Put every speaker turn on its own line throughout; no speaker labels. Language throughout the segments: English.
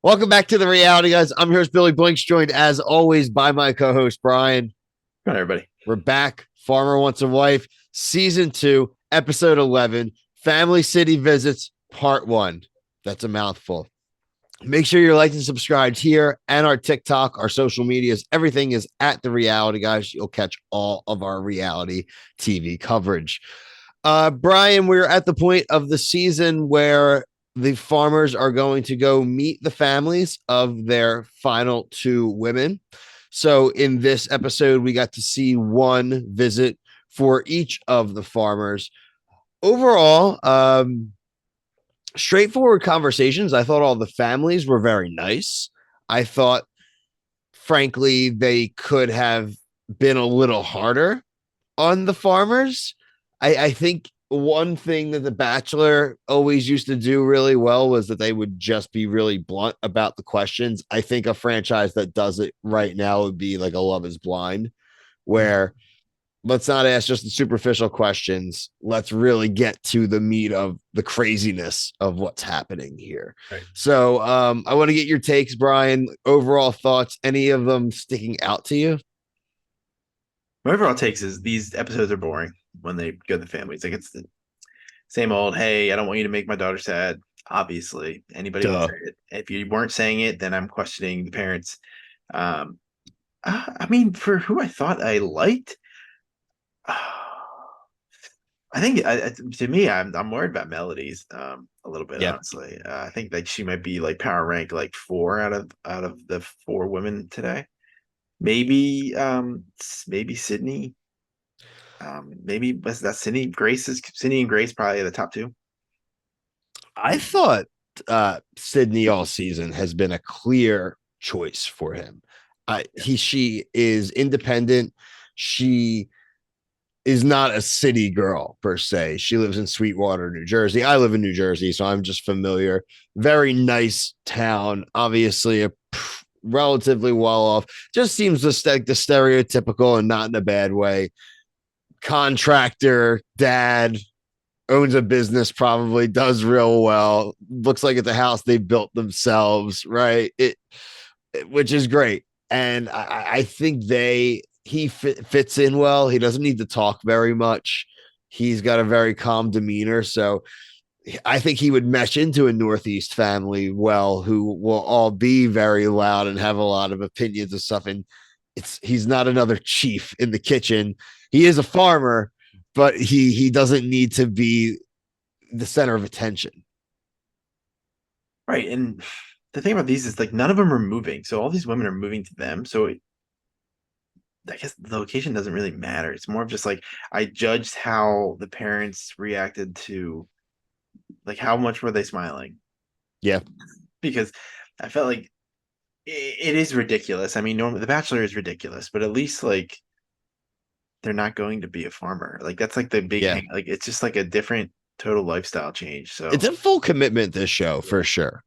Welcome back to the reality, guys. I'm here as Billy Blinks, joined as always by my co-host Brian.
Come on, everybody.
We're back. Farmer Wants a Wife, Season 2, Episode 11, Family City Visits, Part 1. That's a mouthful. Make sure you're liking and subscribed here and our TikTok, our social medias. Everything is at the reality, guys. You'll catch all of our reality TV coverage. Brian, we're at the point of the season where the farmers are going to go meet the families of their final two women. So in this episode, we got to see one visit for each of the farmers. Overall, straightforward conversations. I thought all the families were very nice. I thought, frankly, they could have been a little harder on the farmers. I think one thing that The Bachelor always used to do really well was that they would just be really blunt about the questions. I think a franchise that does it right now would be like a Love is Blind, where let's not ask just the superficial questions. Let's really get to the meat of the craziness of what's happening here.
Right.
So I want to get your takes, Brian. Overall thoughts, any of them sticking out to you?
My overall takes is these episodes are boring when they go to the families. Like it's the same old, hey, I don't want you to make my daughter sad. Obviously, anybody would
Duh.
say it. If you weren't saying it, then I'm questioning the parents. Um, I mean, for who I thought I liked, I think to me, I'm worried about melodies a little bit,
Yeah.
honestly. I think that she might be like power rank like four out of the four women today. Maybe Sydney. Maybe was that Sydney and Grace probably the top two.
I thought Sydney all season has been a clear choice for him.
Yeah.
She is independent. She is not a city girl per se. She lives in Sweetwater, New Jersey. I live in New Jersey, so I'm just familiar. Very nice town. Obviously, a relatively well off. Just seems the stereotypical and not in a bad way. Contractor, dad, owns a business, probably does real well. Looks like it's a house they built themselves, right? Which is great. And I think he fits in well. He doesn't need to talk very much. He's got a very calm demeanor. So I think he would mesh into a Northeast family well, who will all be very loud and have a lot of opinions and stuff. And he's not another chief in the kitchen. He is a farmer, but he doesn't need to be the center of attention.
Right. And the thing about these is like none of them are moving. So all these women are moving to them. I guess the location doesn't really matter. It's more of just like I judged how the parents reacted to like how much were they smiling?
Yeah.
Because I felt like it is ridiculous. I mean, normally The Bachelor is ridiculous, but at least like they're not going to be a farmer. Like that's like the big
Yeah.
hang. Like it's just like a different total lifestyle change.
It's
So
a full commitment, this show,
yeah,
for sure.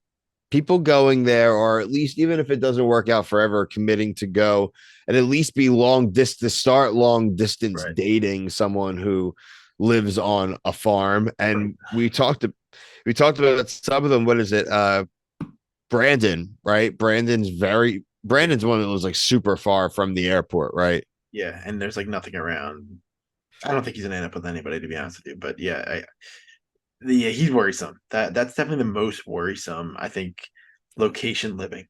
People going there, or at least even if it doesn't work out forever, committing to go and at least be long distance, start long distance
right,
dating someone who lives on a farm.
right.
And we talked about some of them. What is it? Brandon, right? Brandon's one that was like super far from the airport, right?
Yeah, and there's like nothing around. I don't think he's gonna end up with anybody to be honest with you. But yeah, yeah, he's worrisome. That's definitely the most worrisome. I think location living.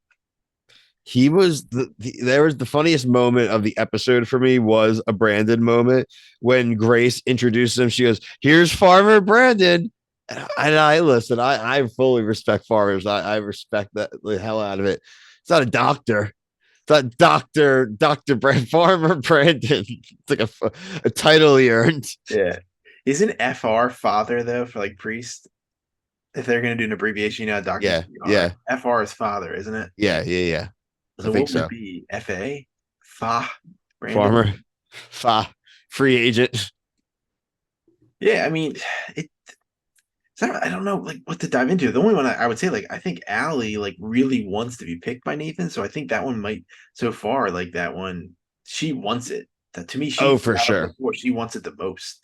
He was there was the funniest moment of the episode for me was a Brandon moment when Grace introduced him. She goes, "Here's Farmer Brandon." And I listen, I fully respect farmers. I respect that the hell out of it. It's not a doctor. It's not Dr. Farmer Brandon. It's like a title he earned.
Yeah, isn't FR father though for like priest? If they're gonna do an abbreviation, doctors
Yeah,
are
yeah,
FR is father, isn't it?
yeah. I
So
think
what would it
so.
be? FA, Fa, Brandon.
Farmer, fa, free agent.
Yeah, I mean, it. I don't know like what to dive into. The only one I would say like I think Allie like really wants to be picked by Nathan, so I think that one might so far like that one she wants it. That to me
Oh,
she
for
out of
sure.
the four she wants it the most.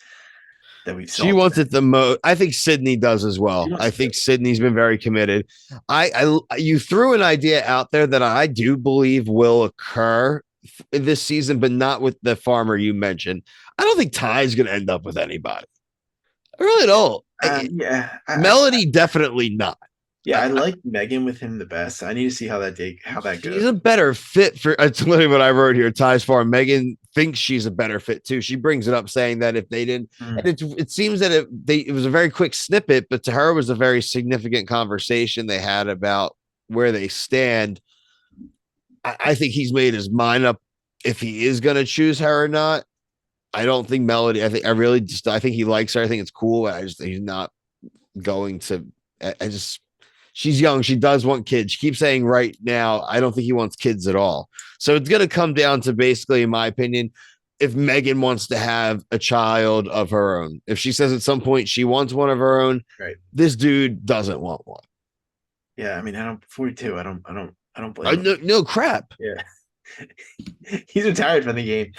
that we've
She
saw
wants
today.
it the most. I think Sydney does as
She
well.
wants
I
to do
think Sydney's been very committed. You threw an idea out there that I do believe will occur in this season, but not with the farmer you mentioned. I don't think Ty's going to end up with anybody. I really don't.
Yeah,
Melody definitely not.
yeah,
I,
I like Megan with him the best. I need to see how that
she's
goes.
a better fit for. It's literally what I wrote here. Ty's farm. Megan thinks she's a better fit too. She brings it up saying that if they didn't,
Mm,
and it seems that it was a very quick snippet, but to her it was a very significant conversation they had about where they stand. I think he's made his mind up if he is going to choose her or not. I don't think Melody. I think he likes her. I think it's cool. I just he's not going to. I just she's young. She does want kids. She keeps saying right now, I don't think he wants kids at all. So it's going to come down to basically, in my opinion, if Megan wants to have a child of her own. If she says at some point she wants one of her own,
right.
this dude doesn't want one.
Yeah, I mean, I don't 42. I don't blame him.
No, no crap.
Yeah. He's retired from the game.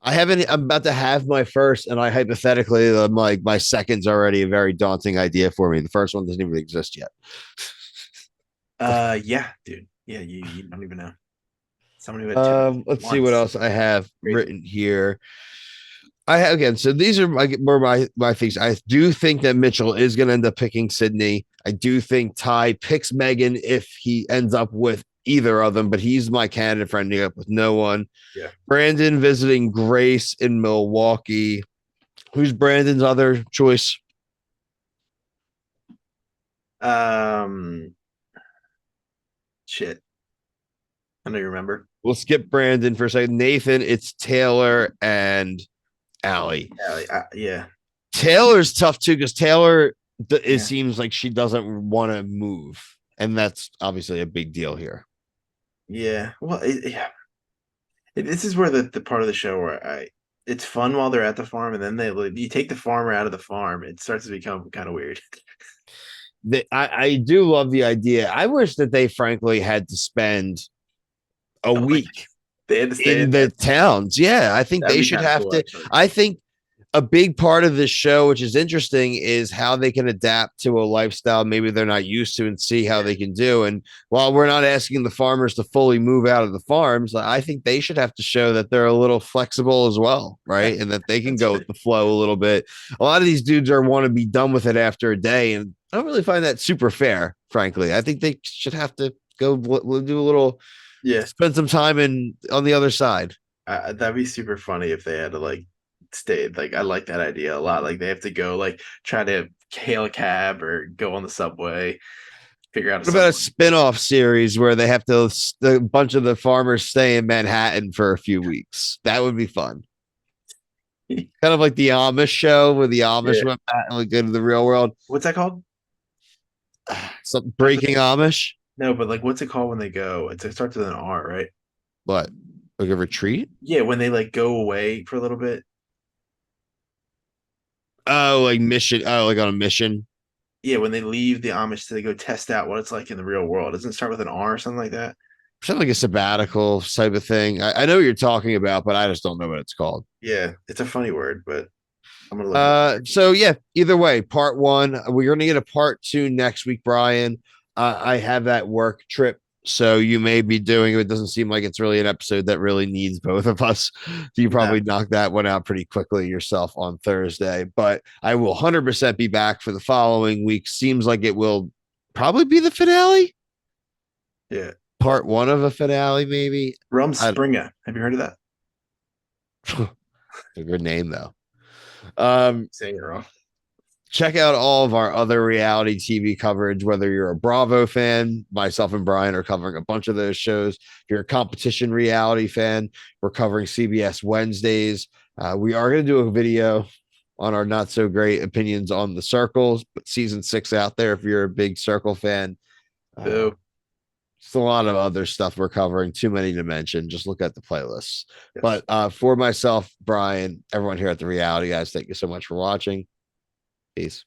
I haven't. I'm about to have my first, and I hypothetically, I'm like my second's already a very daunting idea for me. The first one doesn't even exist yet.
Yeah, dude. Yeah, you don't even know. Someone who had two
Let's see what
once.
else I have
Crazy.
written here. I have again. So these are my things. I do think that Mitchell is going to end up picking Sydney. I do think Ty picks Megan if he ends up with either of them, but he's my candidate for ending up with no one.
Yeah.
Brandon visiting Grace in Milwaukee. Who's Brandon's other choice?
Um Shit. I don't remember.
We'll skip Brandon for a second. Nathan, it's Taylor and Allie.
Yeah.
Taylor's tough too because Taylor, it
Yeah.
seems like she doesn't want to move, and that's obviously a big deal here.
Yeah. Well, yeah. This is where the part of the show where it's fun while they're at the farm, and then you take the farmer out of the farm, it starts to become kind of weird.
I do love the idea. I wish that they frankly had to spend a
Oh, like
week
they had to stay
in
in
the
there.
towns. Yeah, I think
That'd
they
be
should
kind of
have
cool,
to.
actually.
I think a big part of this show, which is interesting, is how they can adapt to a lifestyle maybe they're not used to and see how
Yeah.
they can do. And while we're not asking the farmers to fully move out of the farms, I think they should have to show that they're a little flexible as well,
Yeah.
right? And that they can
That's
go
fair.
with the flow a little bit. A lot of these dudes are want to be done with it after a day, and I don't really find that super fair, frankly. I think they should have to go do a little,
Yeah.
spend some time in on the other side.
That'd be super funny if they had to like stay. Like, I like that idea a lot. Like, they have to go like try to hail a cab or go on the subway, figure out a
What about a
subway.
spin-off series where they have to a bunch of the farmers stay in Manhattan for a few weeks? That would be fun. Kind of like the Amish show where the Amish
Yeah.
went back and would go to the real world.
What's that called?
Some
Starts with
breaking Amish.
no, but like, what's it called when they go? It starts with an R, right?
What? Like a retreat?
Yeah, when they like go away for a little bit.
Oh, like mission. Oh, like on a mission.
Yeah, when they leave the Amish to go test out what it's like in the real world. Doesn't it start with an R or something like that?
Something like a sabbatical type of thing. I know what you're talking about, but I just don't know what it's called.
Yeah, it's a funny word, but I'm gonna look it up.
So yeah, either way, part one, we're gonna get a part two next week, Brian. I have that work trip, so you may be doing it. It doesn't seem like it's really an episode that really needs both of us. So you
No,
probably knock that one out pretty quickly yourself on Thursday. But I will 100% be back for the following week. Seems like it will probably be the finale,
yeah.
part one of a finale, maybe. I
Rumspringa. Have you heard of that?
don't, a good name though. Um,
Saying it wrong.
Check out all of our other reality TV coverage, whether you're a Bravo fan, myself and Brian are covering a bunch of those shows. If you're a competition reality fan, we're covering CBS Wednesdays. We are going to do a video on our not so great opinions on the circles, but season 6 out there if you're a big circle fan. Uh,
Boo.
it's a lot of other stuff we're covering, too many to mention. Just look at the playlists.
Yes.
But for myself, Brian, everyone here at the Reality Guys, thank you so much for watching. Peace.